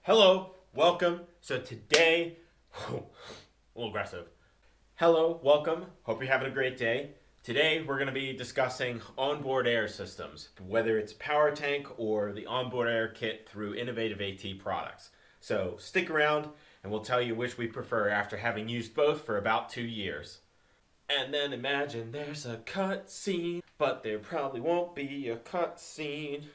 Hello, welcome. So today, a little aggressive. Hello, welcome. Hope you're having a great day. Today we're going to be discussing onboard air systems, whether it's power tank or the onboard air kit through Innovative AT products. So stick around and we'll tell you which we prefer after having used both for about 2 years. And then imagine there's a cut scene, but there probably won't be a cut scene.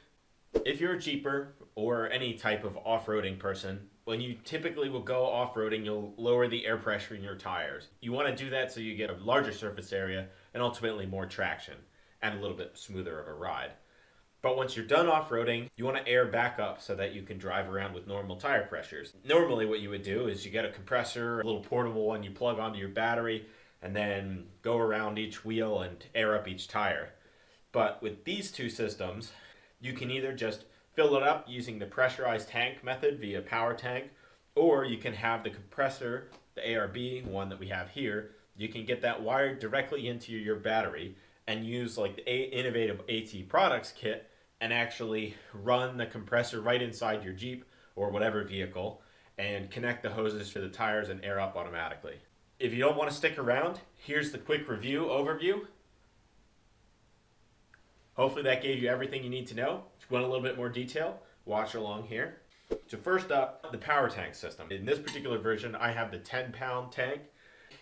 If you're a Jeeper or any type of off-roading person, when you typically will go off-roading, you'll lower the air pressure in your tires. You want to do that so you get a larger surface area and ultimately more traction and a little bit smoother of a ride. But once you're done off-roading, you want to air back up so that you can drive around with normal tire pressures. Normally what you would do is you get a compressor, a little portable one you plug onto your battery, and then go around each wheel and air up each tire. But with these two systems, you can either just fill it up using the pressurized tank method via power tank, or you can have the compressor, the ARB one that we have here. You can get that wired directly into your battery and use like the Innovative AT products kit and actually run the compressor right inside your Jeep or whatever vehicle and connect the hoses to the tires and air up automatically. If you don't want to stick around, here's the quick overview. Hopefully that gave you everything you need to know. If you want a little bit more detail, watch along here. So first up, the power tank system. In this particular version, I have the 10-pound tank.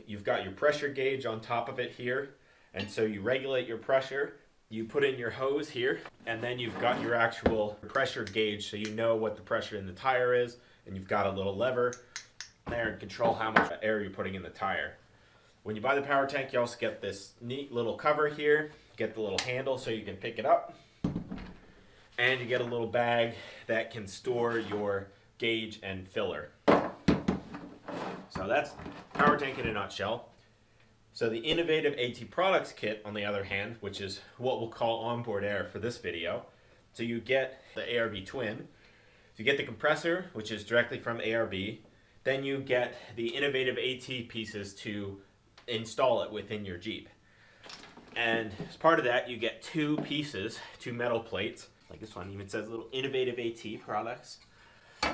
You've got your pressure gauge on top of it here. And so you regulate your pressure. You put in your hose here, and then you've got your actual pressure gauge so you know what the pressure in the tire is. And you've got a little lever there and control how much air you're putting in the tire. When you buy the power tank, you also get this neat little cover here. Get the little handle so you can pick it up, and you get a little bag that can store your gauge and filler. So that's power tank in a nutshell. So the Innovative AT products kit, on the other hand, which is what we'll call onboard air for this video. So you get the ARB Twin, you get the compressor, which is directly from ARB, then you get the Innovative AT pieces to install it within your Jeep. And as part of that, you get two metal plates. Like this one even says little Innovative AT products.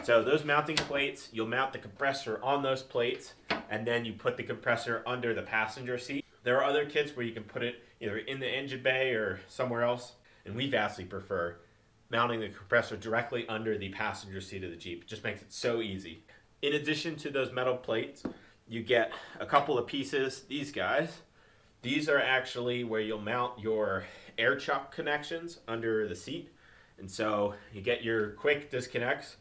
So those mounting plates, you'll mount the compressor on those plates, and then you put the compressor under the passenger seat. There are other kits where you can put it either in the engine bay or somewhere else, and we vastly prefer mounting the compressor directly under the passenger seat of the Jeep. It just makes it so easy. In addition to those metal plates, you get a couple of pieces, these guys. These are actually where you'll mount your air chuck connections under the seat. And so you get your quick disconnects.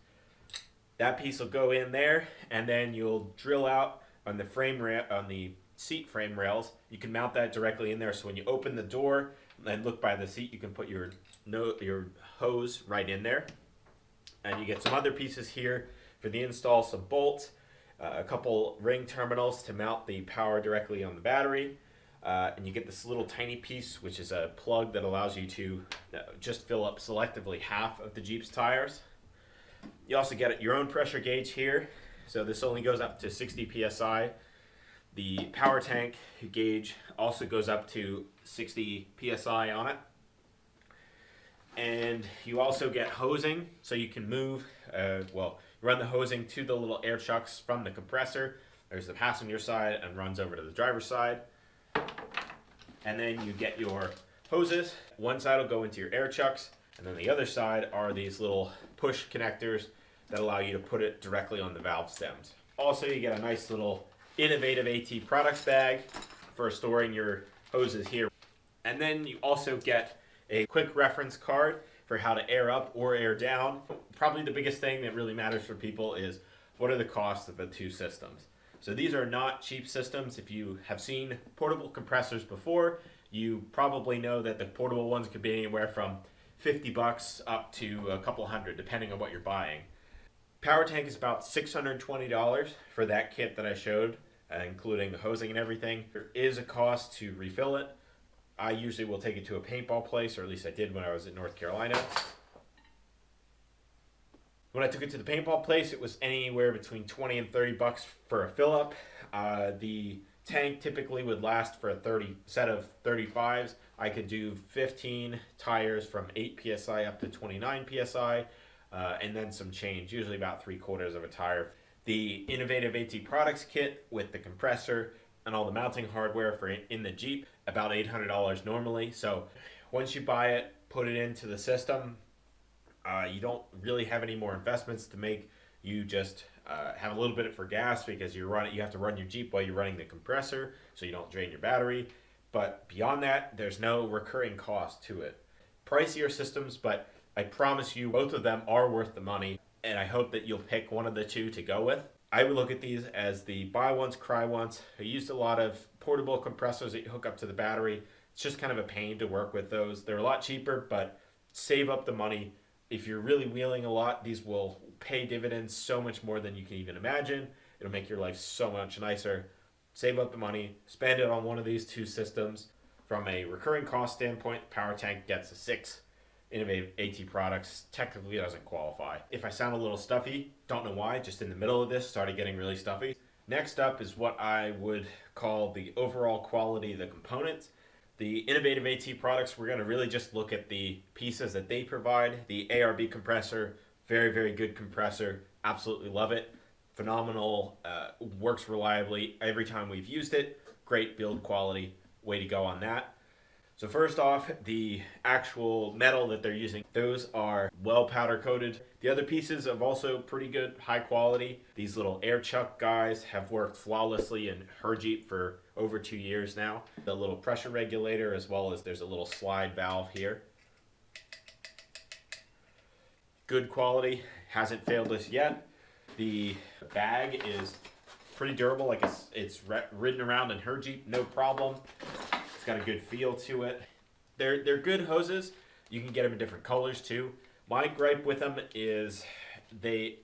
That piece will go in there, and then you'll drill out on the seat frame rails. You can mount that directly in there, so when you open the door and look by the seat, you can put your hose right in there. And you get some other pieces here for the install, some bolts, a couple ring terminals to mount the power directly on the battery. And you get this little tiny piece, which is a plug that allows you to just fill up selectively half of the Jeep's tires. You also get your own pressure gauge here. So this only goes up to 60 psi. The power tank gauge also goes up to 60 psi on it. And you also get hosing, so you can move, run the hosing to the little air chucks from the compressor. There's the passenger side and runs over to the driver's side. And then you get your hoses. One side will go into your air chucks, and then the other side are these little push connectors that allow you to put it directly on the valve stems. Also, you get a nice little Innovative AT products bag for storing your hoses here. And then you also get a quick reference card for how to air up or air down. Probably the biggest thing that really matters for people is what are the costs of the two systems. So these are not cheap systems. If you have seen portable compressors before, you probably know that the portable ones could be anywhere from $50 up to a couple hundred, depending on what you're buying. Power tank is about $620 for that kit that I showed, including the hosing and everything. There is a cost to refill it. I usually will take it to a paintball place, or at least I did when I was in North Carolina. When I took it to the paintball place, it was anywhere between $20 and $30 for a fill up. The tank typically would last for a set of 35s. I could do 15 tires from 8 psi up to 29 psi. and then some change, usually about 3/4 of a tire. The Innovative AT Products kit with the compressor and all the mounting hardware for in the Jeep, about $800 normally. So once you buy it, put it into the system, you don't really have any more investments to make. You just have a little bit for gas because you have to run your Jeep while you're running the compressor so you don't drain your battery. But beyond that, there's no recurring cost to it. Pricier systems, but I promise you both of them are worth the money, and I hope that you'll pick one of the two to go with. I would look at these as the buy once, cry once. I used a lot of portable compressors that you hook up to the battery. It's just kind of a pain to work with those. They're a lot cheaper, but save up the money. If you're really wheeling a lot, these will pay dividends so much more than you can even imagine. It'll make your life so much nicer. Save up the money, spend it on one of these two systems. From a recurring cost standpoint, the power tank gets a 6. Innovative AT Products technically doesn't qualify. If I sound a little stuffy, don't know why, just in the middle of this started getting really stuffy. Next up is what I would call the overall quality of the components. The Innovative AT Products, we're going to really just look at the pieces that they provide. The ARB compressor, very, very good compressor. Absolutely love it. Phenomenal, works reliably every time we've used it. Great build quality, way to go on that. So first off, the actual metal that they're using, those are well powder coated. The other pieces are also pretty good, high quality. These little air chuck guys have worked flawlessly in her Jeep for over 2 years now. The little pressure regulator, as well as there's a little slide valve here. Good quality, hasn't failed us yet. The bag is pretty durable, like it's ridden around in her Jeep, no problem. It's got a good feel to it. They're good hoses. You can get them in different colors too. My gripe with them is they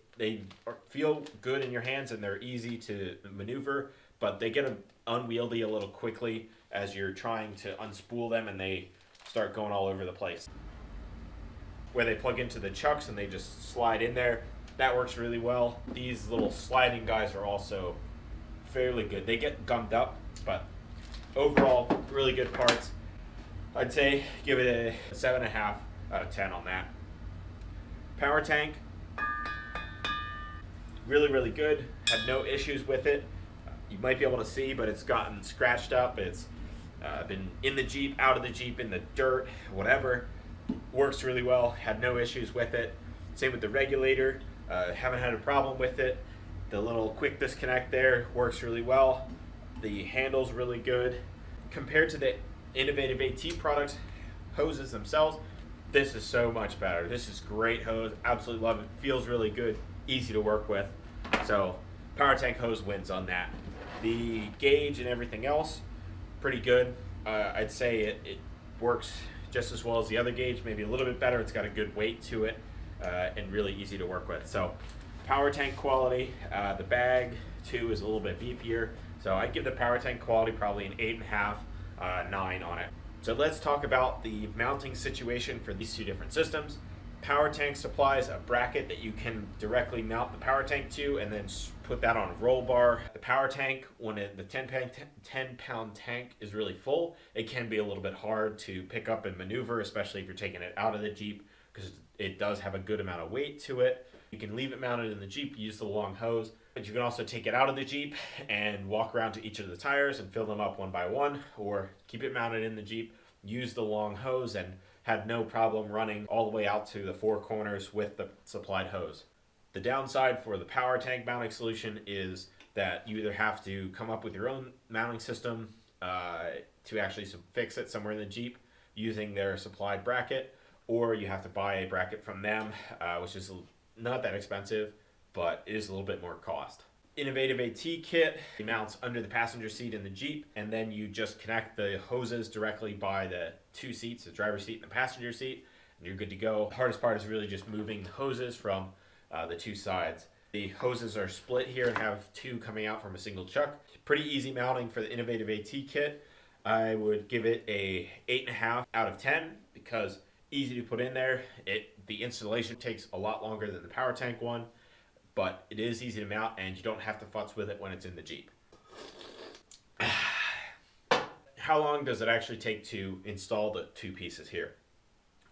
feel good in your hands and they're easy to maneuver, but they get unwieldy a little quickly as you're trying to unspool them and they start going all over the place. Where they plug into the chucks and they just slide in there, that works really well. These little sliding guys are also fairly good. They get gummed up, but overall, really good parts. I'd say give it a 7.5 out of 10 on that. Power tank, really, really good. Had no issues with it. You might be able to see, but it's gotten scratched up. It's been in the Jeep, out of the Jeep, in the dirt, whatever. Works really well. Had no issues with it. Same with the regulator. Haven't had a problem with it. The little quick disconnect there works really well. The handle's really good. Compared to the Innovative AT Products hoses themselves, this is so much better. This is great hose. Absolutely love it. Feels really good. Easy to work with. So power tank hose wins on that. The gauge and everything else, pretty good. I'd say it works just as well as the other gauge, maybe a little bit better. It's got a good weight to it and really easy to work with. So power tank quality, the bag too is a little bit beefier. So I'd give the power tank quality probably an 8.5, 9 on it. So let's talk about the mounting situation for these two different systems. Power tank supplies a bracket that you can directly mount the power tank to and then put that on a roll bar. The power tank, when the 10-pound tank is really full, it can be a little bit hard to pick up and maneuver, especially if you're taking it out of the Jeep, because it does have a good amount of weight to it. You can leave it mounted in the Jeep, use the long hose, but you can also take it out of the Jeep and walk around to each of the tires and fill them up one by one, or keep it mounted in the Jeep, use the long hose, and have no problem running all the way out to the four corners with the supplied hose. The downside for the power tank mounting solution is that you either have to come up with your own mounting system to actually fix it somewhere in the Jeep using their supplied bracket, or you have to buy a bracket from them, which is not that expensive, but it is a little bit more cost. Innovative AT kit, it mounts under the passenger seat in the Jeep, and then you just connect the hoses directly by the two seats, the driver's seat and the passenger seat, and you're good to go. The hardest part is really just moving the hoses from the two sides. The hoses are split here and have two coming out from a single chuck. Pretty easy mounting for the Innovative AT kit. I would give it a 8.5 out of 10 because easy to put in there. The installation takes a lot longer than the power tank one, but it is easy to mount and you don't have to futz with it when it's in the Jeep. How long does it actually take to install the two pieces here?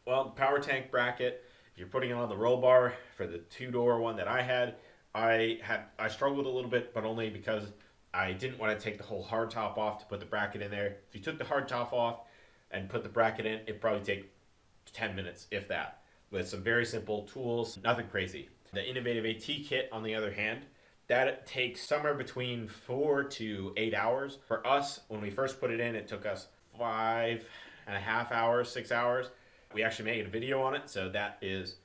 Well, the power tank bracket If you're putting it on the roll bar for the 2-door one that I had, I struggled a little bit, but only because I didn't want to take the whole hard top off to put the bracket in there. If you took the hard top off and put the bracket in, it'd probably take 10 minutes, if that, with some very simple tools, nothing crazy. The Innovative AT kit, on the other hand, that takes somewhere between 4 to 8 hours. For us, when we first put it in, it took us 5.5 hours, 6 hours. We actually made a video on it, so that is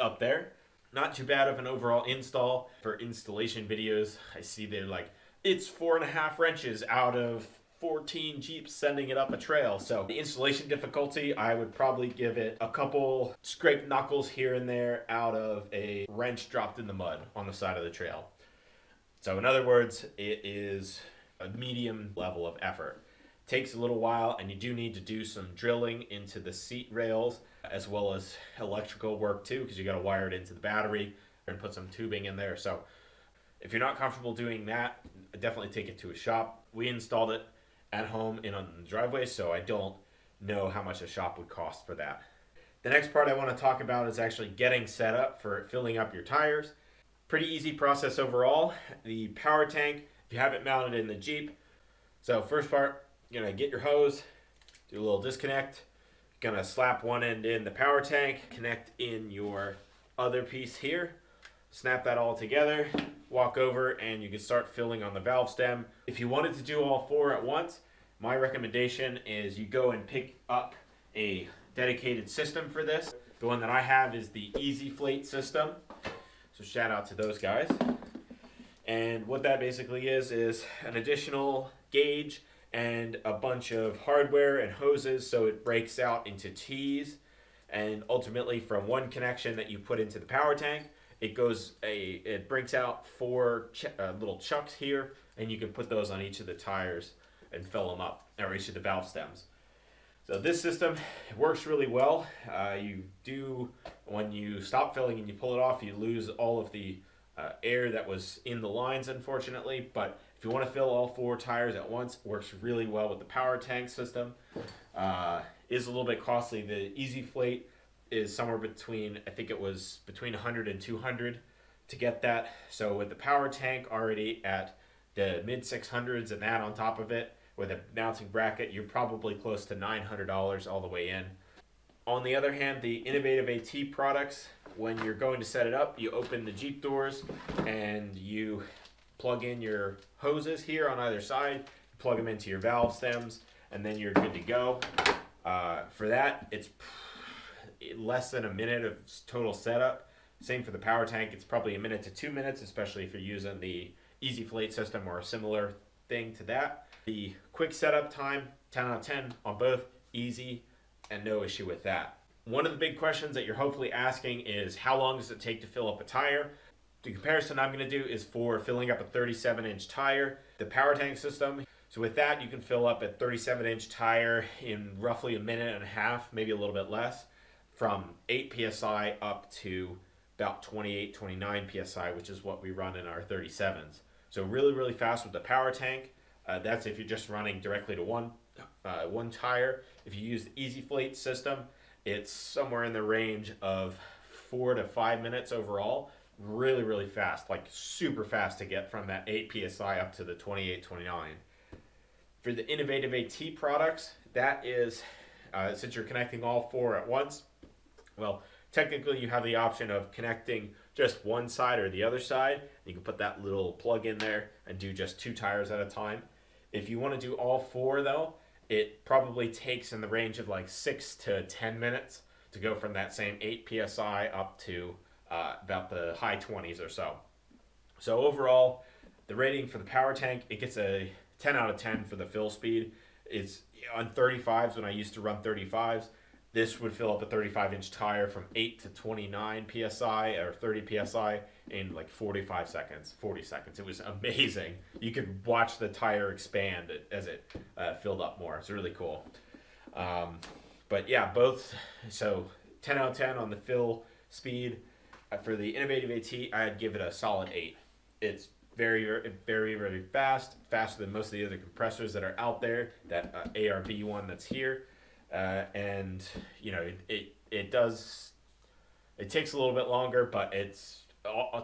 up there. Not too bad of an overall install. For installation videos, I see they're like, it's 4.5 wrenches out of 14 Jeeps sending it up a trail. So the installation difficulty, I would probably give it a couple scraped knuckles here and there out of a wrench dropped in the mud on the side of the trail. So in other words, it is a medium level of effort. Takes a little while, and you do need to do some drilling into the seat rails as well as electrical work too, because you got to wire it into the battery and put some tubing in there. So if you're not comfortable doing that, definitely take it to a shop. We installed it at home on the driveway, so I don't know how much a shop would cost for that. The next part I want to talk about is actually getting set up for filling up your tires. Pretty easy process overall. The power tank, if you have it mounted in the Jeep. So first part, you're going to get your hose, do a little disconnect. You're going to slap one end in the power tank, connect in your other piece here. Snap that all together, walk over, and you can start filling on the valve stem. If you wanted to do all 4 at once, my recommendation is you go and pick up a dedicated system for this. The one that I have is the EasyFlate system. So shout out to those guys. And what that basically is an additional gauge and a bunch of hardware and hoses, so it breaks out into T's, and ultimately from one connection that you put into the power tank, it breaks out 4 little chucks here, and you can put those on each of the tires and fill them up, or each of the valve stems. So this system works really well. When you stop filling and you pull it off, you lose all of the air that was in the lines, unfortunately. But if you want to fill all 4 tires at once, it works really well with the power tank system. Is a little bit costly. The EasyFlate is somewhere between, I think it was between 100 and 200 to get that. So with the power tank already at the mid 600s and that on top of it, with a mounting bracket, you're probably close to $900 all the way in. On the other hand, the Innovative AT products, when you're going to set it up, you open the Jeep doors and you plug in your hoses here on either side, plug them into your valve stems, and then you're good to go. For that, it's less than a minute of total setup. Same for the power tank. It's probably 1 minute to 2 minutes, especially if you're using the EasyFlate system or a similar thing to that. The quick setup time, 10 out of 10 on both, easy and no issue with that. One of the big questions that you're hopefully asking is how long does it take to fill up a tire? The comparison I'm going to do is for filling up a 37-inch tire, the power tank system. So with that, you can fill up a 37-inch tire in roughly 1.5 minutes, maybe a little bit less, from 8 psi up to about 28, 29 psi, which is what we run in our 37s. So really, really fast with the power tank. That's if you're just running directly to one tire. If you use the EasyFlate system, it's somewhere in the range of 4 to 5 minutes overall. Really, really fast, like super fast to get from that 8 psi up to the 28, 29. For the Innovative AT products, that is, since you're connecting all 4 at once, well, technically you have the option of connecting just one side or the other side. You can put that little plug in there and do just 2 tires at a time. If you want to do all 4 though, it probably takes in the range of like 6 to 10 minutes to go from that same 8 psi up to about the high 20s or so. So overall, the rating for the power tank, it gets a 10 out of 10 for the fill speed. It's on 35s, when I used to run 35s, this would fill up a 35-inch tire from 8 to 29 psi or 30 psi in like 45 seconds, 40 seconds. It was amazing. You could watch the tire expand as it filled up more. It's really cool. But yeah, both. So 10 out of 10 on the fill speed. For the Innovative AT, I'd give it a solid 8. It's very, very, very fast, faster than most of the other compressors that are out there. That ARB one that's here. And you know, it does It takes a little bit longer, but it's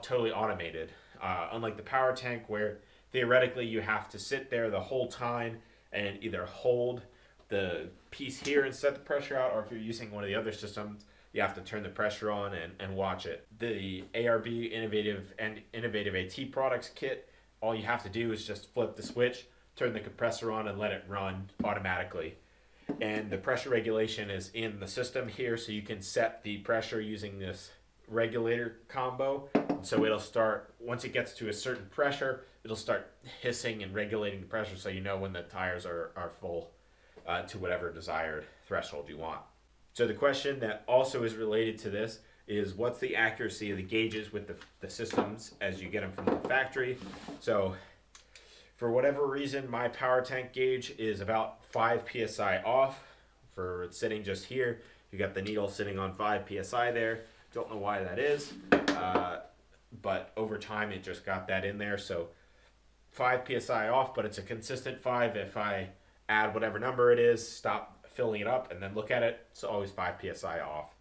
totally automated. Unlike the power tank, where theoretically you have to sit there the whole time and either hold the piece here and set the pressure out, or if you're using one of the other systems, you have to turn the pressure on and watch it. The ARB Innovative AT Products kit, all you have to do is just flip the switch, turn the compressor on, and let it run automatically. And the pressure regulation is in the system here, so you can set the pressure using this regulator combo. So it'll start, once it gets to a certain pressure, it'll start hissing and regulating the pressure, so you know when the tires are full to whatever desired threshold you want. So the question that also is related to this is, what's the accuracy of the gauges with the systems as you get them from the factory? So for whatever reason, my power tank gauge is about 5 psi off. For sitting just here, you got the needle sitting on 5 psi there. Don't know why that is, but over time it just got that in there. So 5 psi off, but it's a consistent 5. If I add whatever number it is, stop filling it up, and then look at it, it's always 5 psi off.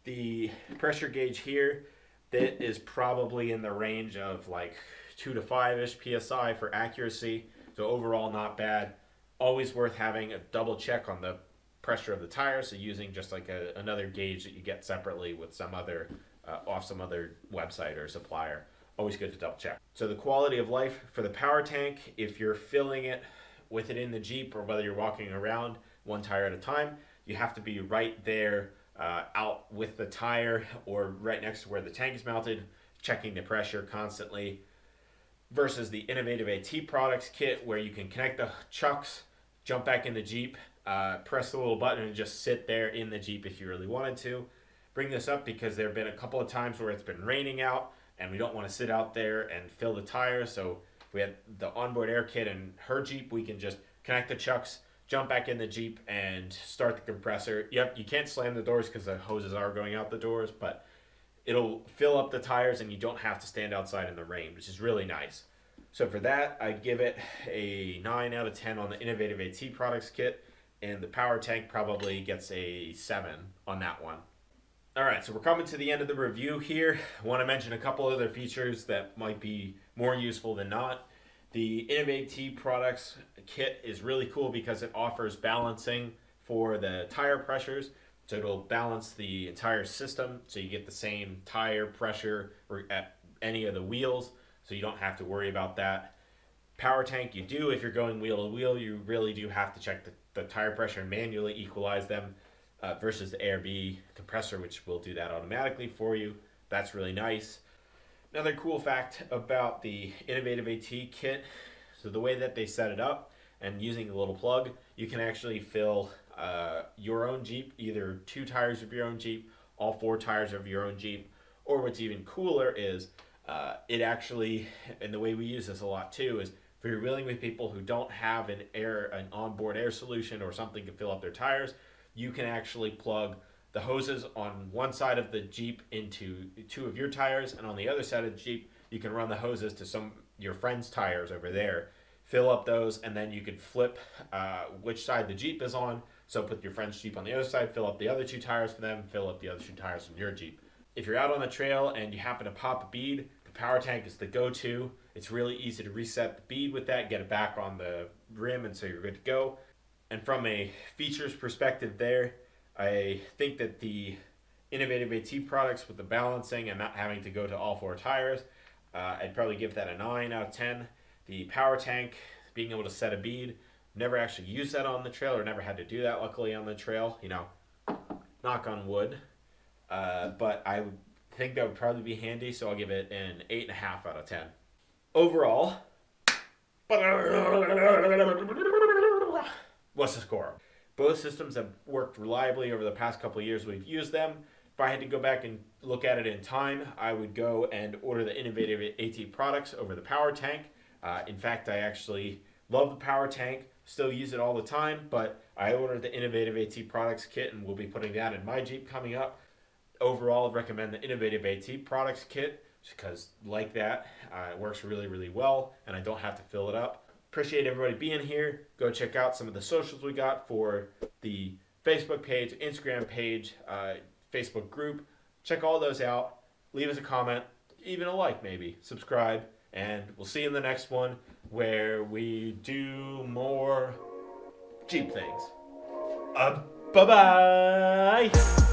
The pressure gauge here, that is probably in the range of like 2 to 5-ish psi for accuracy. So overall, not bad. Always worth having a double check on the pressure of the tire. So using just like another gauge that you get separately with some other off some other website or supplier. Always good to double check. So the quality of life for the power tank, if you're filling it with it in the Jeep, or whether you're walking around one tire at a time, you have to be right there out with the tire or right next to where the tank is mounted, checking the pressure constantly. Versus the Innovative AT Products kit, where you can connect the chucks, jump back in the Jeep, press the little button, and just sit there in the Jeep if you really wanted to. Bring this up because there have been a couple of times where it's been raining out and we don't want to sit out there and fill the tires. So if we had the Onboard Air kit in her Jeep, we can just connect the chucks, jump back in the Jeep, and start the compressor. Yep, you can't slam the doors because the hoses are going out the doors, but it'll fill up the tires and you don't have to stand outside in the rain, which is really nice. So for that, I'd give it a 9 out of 10 on the Innovative AT Products kit, and the power tank probably gets a 7 on that one. All right, so we're coming to the end of the review here. I want to mention a couple other features that might be more useful than not. The Innovative AT Products kit is really cool because it offers balancing for the tire pressures. So it'll balance the entire system, so you get the same tire pressure at any of the wheels, so you don't have to worry about that. Power tank, you do. If you're going wheel to wheel, you really do have to check the tire pressure and manually equalize them, versus the ARB compressor, which will do that automatically for you. That's really nice. Another cool fact about the Innovative AT kit, so the way that they set it up and using the little plug, you can actually fill your own Jeep, either 2 tires of your own Jeep, all 4 tires of your own Jeep, or what's even cooler is it actually, and the way we use this a lot too, is if you're wheeling with people who don't have an onboard air solution or something to fill up their tires, you can actually plug the hoses on one side of the Jeep into 2 of your tires, and on the other side of the Jeep, you can run the hoses to your friend's tires over there, fill up those, and then you could flip which side the Jeep is on. So put your friend's Jeep on the other side, fill up the other 2 tires for them, fill up the other 2 tires from your Jeep. If you're out on the trail and you happen to pop a bead, the power tank is the go-to. It's really easy to reset the bead with that, get it back on the rim, and so you're good to go. And from a features perspective there, I think that the Innovative AT Products with the balancing and not having to go to all 4 tires, I'd probably give that a 9 out of 10. The power tank, being able to set a bead, never actually used that on the trail, or never had to do that luckily on the trail, knock on wood. But I would think that would probably be handy, so I'll give it an 8.5 out of 10. Overall, what's the score? Both systems have worked reliably over the past couple of years we've used them. If I had to go back and look at it in time, I would go and order the Innovative AT Products over the power tank. In fact, I actually love the power tank, still use it all the time, but I ordered the Innovative AT Products kit and will be putting that in my Jeep coming up. Overall, I'd recommend the Innovative AT Products kit because like that, it works really, really well and I don't have to fill it up. Appreciate everybody being here. Go check out some of the socials we got for the Facebook page, Instagram page, Facebook group. Check all those out. Leave us a comment, even a like maybe. Subscribe, and we'll see you in the next one where we do more Jeep things. Bye-bye!